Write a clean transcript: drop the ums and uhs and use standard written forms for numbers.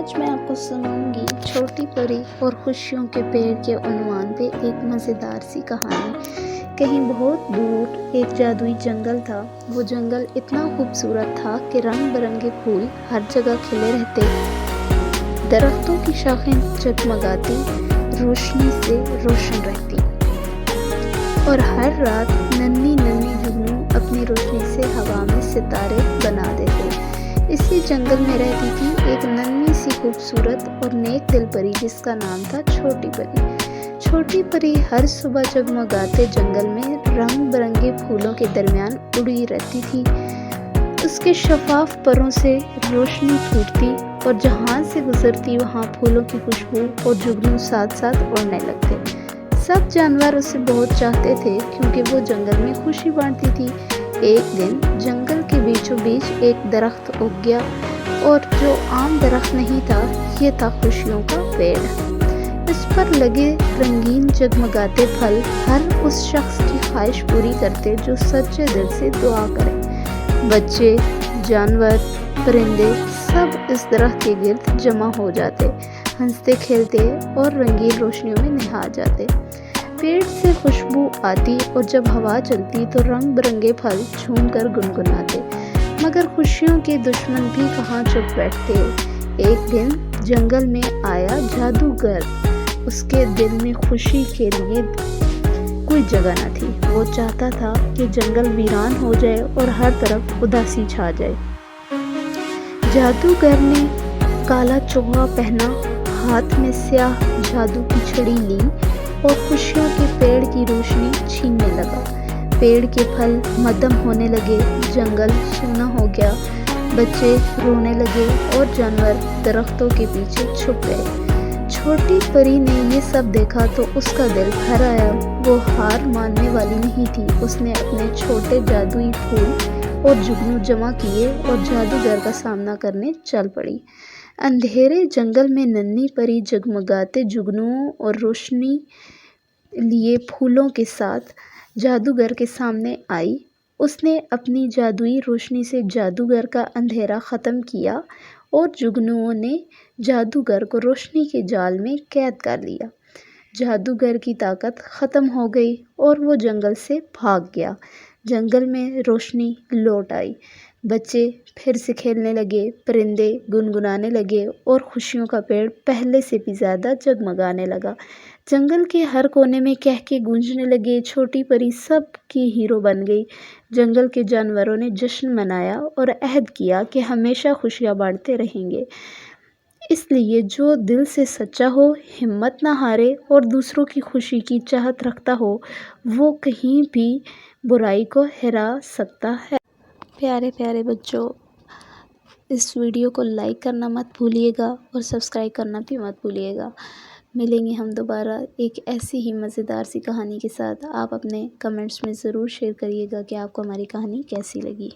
آج میں آپ کو سناؤں گی چھوٹی پری اور خوشیوں کے پیڑ کے عنوان پہ ایک مزیدار سی کہانی۔ کہیں بہت دور ایک جادوئی جنگل تھا۔ وہ جنگل اتنا خوبصورت تھا کہ رنگ برنگے پھول ہر جگہ کھلے رہتے، درختوں کی شاخیں جگمگاتی روشنی سے روشن رہتی، اور ہر رات ننھی ننھی جگنو اپنی روشنی سے ہوا میں ستارے بنا دیتے۔ اسی جنگل میں رہتی تھی ایک ننھی سی خوبصورت اور نیک دل پری جس کا نام تھا چھوٹی پری۔ چھوٹی پری ہر صبح جگمگاتے جنگل میں رنگ برنگے پھولوں کے درمیان اڑی رہتی تھی۔ اس کے شفاف پروں سے روشنی پھوٹتی اور جہاں سے گزرتی وہاں پھولوں کی خوشبو اور جگنو ساتھ ساتھ اڑنے لگتے۔ سب جانور اسے بہت چاہتے تھے کیونکہ وہ جنگل میں خوشی بانٹتی تھی۔ ایک دن جنگل کے بیچوں بیچ ایک درخت اگ گیا، اور جو عام درخت نہیں تھا، یہ تھا خوشیوں کا پیڑ۔ اس پر لگے رنگین جگمگاتے پھل ہر اس شخص کی خواہش پوری کرتے جو سچے دل سے دعا کرے۔ بچے، جانور، پرندے سب اس درخت کے گرد جمع ہو جاتے، ہنستے کھیلتے اور رنگین روشنیوں میں نہا جاتے۔ پیڑ سے خوشبو آتی اور جب ہوا چلتی تو رنگ برنگے پھل جھوم کر گنگناتے، مگر خوشیوں کے دشمن بھی کہاں چپ بیٹھتے۔ ایک دن جنگل میں آیا جادوگر۔ اس کے دل میں خوشی کے لیے کوئی جگہ نہ تھی۔ وہ چاہتا تھا کہ جنگل ویران ہو جائے اور ہر طرف اداسی چھا جائے۔ جادوگر نے کالا چوغا پہنا، ہاتھ میں سیاہ جادو کی چھڑی لی اور خوشیوں کے پیڑ کی روشنی چھیننے لگا۔ پیڑ کے پھل مدھم ہونے لگے، جنگل سونا ہو گیا، بچے رونے لگے اور جانور درختوں کے پیچھے چھپ گئے۔ چھوٹی پری نے یہ سب دیکھا تو اس کا دل بھر آیا۔ وہ ہار ماننے والی نہیں تھی۔ اس نے اپنے چھوٹے جادوئی پھول اور جگنو جمع کیے اور جادوگر کا سامنا کرنے چل پڑی۔ اندھیرے جنگل میں ننھی پری جگمگاتے جگنوؤں اور روشنی لیے پھولوں کے ساتھ جادوگر کے سامنے آئی۔ اس نے اپنی جادوئی روشنی سے جادوگر کا اندھیرا ختم کیا اور جگنوؤں نے جادوگر کو روشنی کے جال میں قید کر لیا۔ جادوگر کی طاقت ختم ہو گئی اور وہ جنگل سے بھاگ گیا۔ جنگل میں روشنی لوٹ آئی، بچے پھر سے کھیلنے لگے، پرندے گنگنانے لگے اور خوشیوں کا پیڑ پہلے سے بھی زیادہ جگمگانے لگا۔ جنگل کے ہر کونے میں قہقہے گونجنے لگے۔ چھوٹی پری سب کی ہیرو بن گئی۔ جنگل کے جانوروں نے جشن منایا اور عہد کیا کہ ہمیشہ خوشیاں بانٹتے رہیں گے۔ اس لیے جو دل سے سچا ہو، ہمت نہ ہارے اور دوسروں کی خوشی کی چاہت رکھتا ہو، وہ کہیں بھی برائی کو ہرا سکتا ہے۔ پیارے پیارے بچوں، اس ویڈیو کو لائک کرنا مت بھولیے گا اور سبسکرائب کرنا بھی مت بھولیے گا۔ ملیں گے ہم دوبارہ ایک ایسی ہی مزیدار سی کہانی کے ساتھ۔ آپ اپنے کمنٹس میں ضرور شیئر کریے گا کہ آپ کو ہماری کہانی کیسی لگی۔